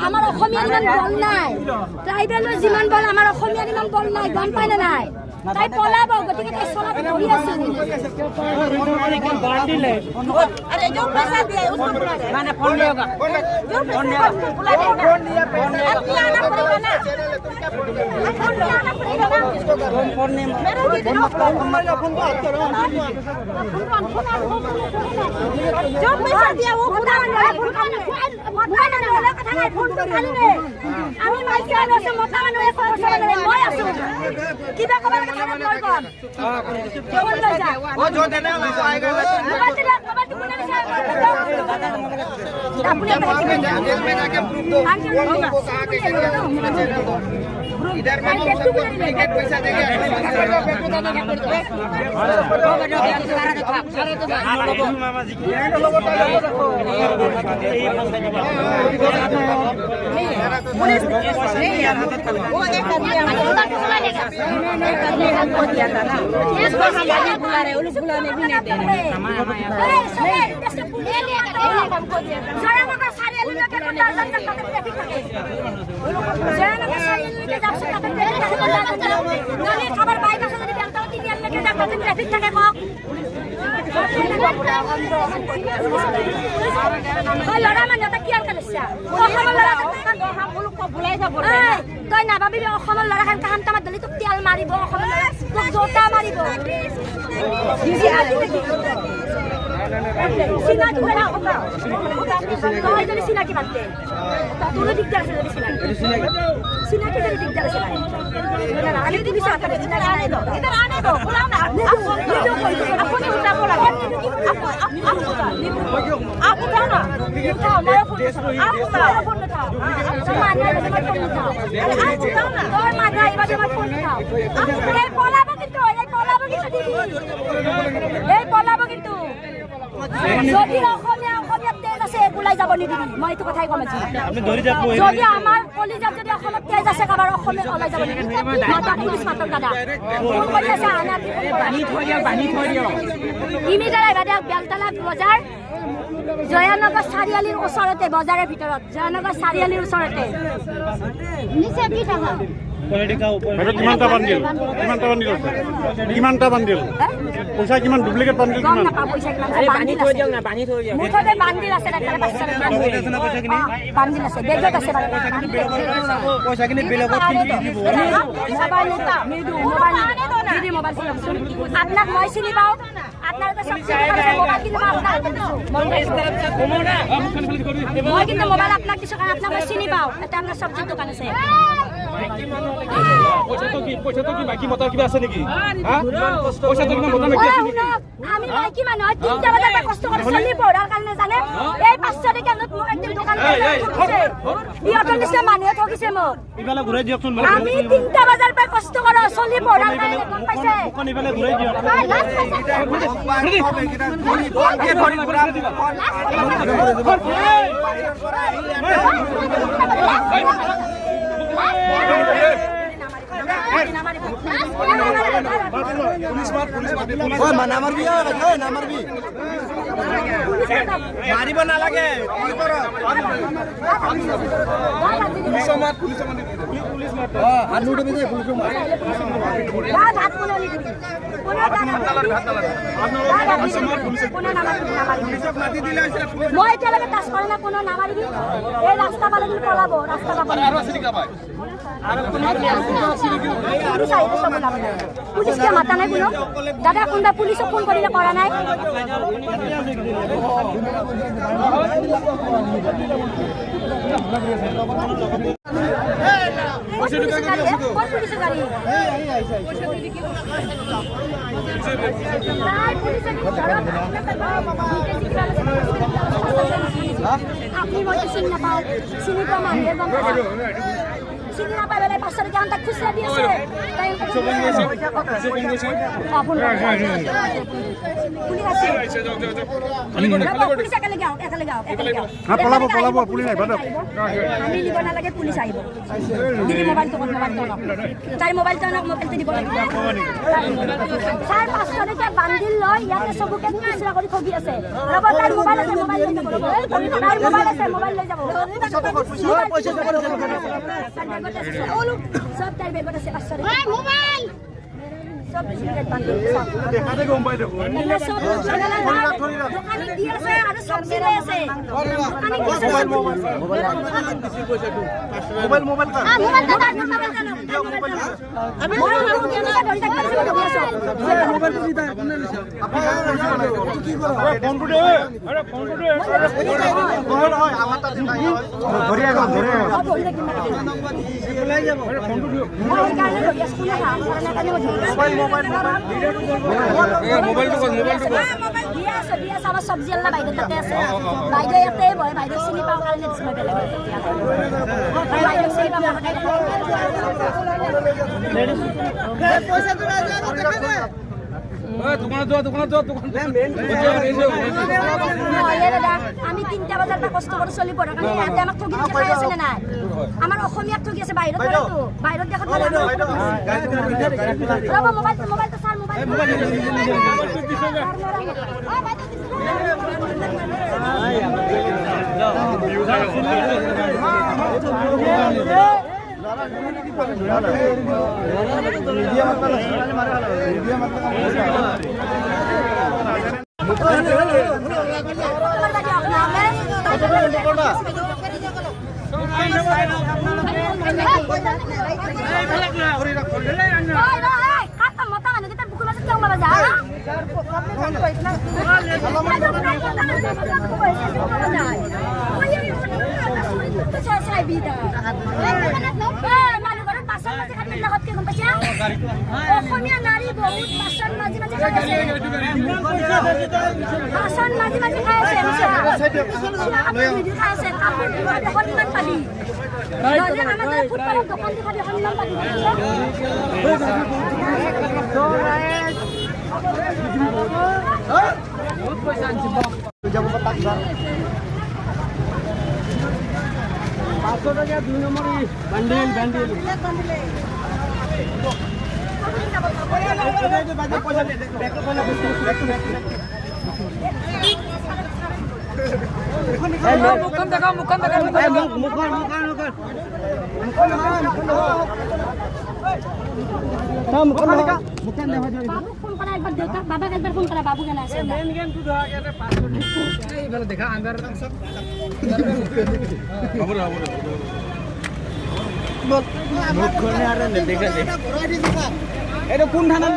আমাৰ অসমীয়াৰ ইমান বল নাই, ট্ৰাইবেলৰ যিমান বল আমাৰ অসমীয়াৰ ইমান বল নাই, গম পাই নে নাই? তাই পলাব, গতিকে তাই চলাটো ধৰি আছো। আমি মাইকে আছো, মতা মানুহে মই আছো, কিবা কব লাগে খাবার বাইক আছে যদি বেলটাও তিনি আনলে যাতে ট্রাফিক থাকে কক লড়া মানে কি আর কৰিছা তই নাভাবি অসমৰ ল'ৰাখান কাহান তামাৰ দলি তোক তেল মাৰিব, অসমৰ ল'ৰা তোক জোতা মাৰিব। চিনাকি মাতে তোৰো দিগদাৰ আছে যদি চিনাকি যদি দিগদাৰ আছে আমি দিবি পলাব কিন্তু যদি অসমীয়া তেজ আছে ওলাই যাব নিদিবি, মই এইটো কথাই কম আছো। যদি আমাৰ কলিজাত যদি অসমত তেজ আছে কাৰোবাৰ অসমীয়া ওলাই যাব নিদিবি। পুলিচ মাতৰ দাদা ফোন কৰি আছে ইমিডিয়েট আহিবা দিয়ক। বেলতলা বজাৰ জয়ানগৰ চাৰিআলিৰ ওচৰতে, বজাৰৰ ভিতৰত জয়ানগৰ চাৰিআলিৰ ওচৰতে। কিমানটা বান্দিল কিমানটা বান্দিল পইচা কিমান ডুপ্লিকেট বান্দিল গম নাপাওঁ পইচা কিমান মুঠতে বান্দিল আছে বান্দিল আছে বেগত আছে পইচাখিনি বেলেগত আপোনাক মই চিনি পাওঁ, আপনার মই কিন্তু মোবাইল আপনার দিছো কারণ আপনার মই চিনি পাওঁ। এটা আপনার সবজির দোকান আছে। আমি মাইকি মানুহ 3টা বজাৰ পৰা কষ্ট কৰি চলি পঢ়াৰ কাৰণে জানে এই 500 টকা নোট মোক একদিন দোকান ঠকিছে, ইহঁতৰ নিচিনা মানুহে ঠকিছে মোক। আমি 3টা বজাৰ পৰা কষ্ট কৰি চলি পঢ়াৰ কাৰণে গম পাইছে মাৰিব নালাগে মই এতিয়ালৈকে টাচ কৰা নাই, কোনো নামাৰিবি। এই ৰাস্তা পালে কিন্তু পলাব, ৰাস্তা পালে পুলিচকে মাতা নাই কোনো দাদা, কোনোবা পুলিচক ফোন কৰিলে কৰা নাই। আপনি মই চিনি নাপাওঁ, চিনি পোৱা মানুহে গম পাইছে চিনি নাপাই পেলাই 500 টকা তাক খুচরা দি আছে তাই পুলিশ আছে পুলিশ একালে যাও হ্যাঁ পলাব পুলিশ নাই বাদ আমি দিব না লাগে পুলিশ আইব দিদি মোবাইল তো তাই মোবাইল তো দিব লাগিব স্যার 500 টাকা বান্ডিল লয় ইয়াতে সবকে খুচরা কৰি ঠগি আছে ৰব তাই মোবাইল আছে মোবাইল লৈ যাব তাই মোবাইল আছে মোবাইল লৈ যাব পয়সা সব তাই বেগত আছে 500 টাকা মোবাইল সব সিগারেট বান্ডিল দেখাতে গম পাই দেখো সব দোকানে দি আছে আৰু সবজি লৈ আছে দোকানে কি আছে মোবাইল কা সবজি আল্লাহ বাইরে তাতে আছে বাইরে ইয়াতে বয় বাইরে চিনি পাও কাৰণে দিছিল বেলেগ বাইৰে চিনি পাও পয়সা তোৰা যা দেখা দে আমি 3টা বজাৰ পৰা কষ্ট কৰি চলি পঢ়া কাৰণে ইয়াতে আমাক ঠগি দেখাই আছে নে নাই আমাৰ অসমীয়াক ঠগি আছে বাহিৰত পৰাটো বাহিৰত দেখাত ভাল ৰব মোবাইল তো স্যার মোবাইল অসমীয়া নারী বহুত বাসন মাঝে মাঝে খাই আছে বাসন মাঝে মাঝে খাই আছে কাপড় এখন ইমান পালি আমাদের ফুটবলের দোকান দেখাবি এখন ইমান পালি যাব তাক 500 টাকা 2 নম্বর বান্ডিল মুখন দেখা বাবু ফোন করা একবার দেউতা বাবা একবার ফোন করা বাবু কেন আছে মেন গেম তো ধরা গেছে 500 এইবারে দেখা আন্দার খবর মুখ খনে আর দেখা দে এটা কোন থানা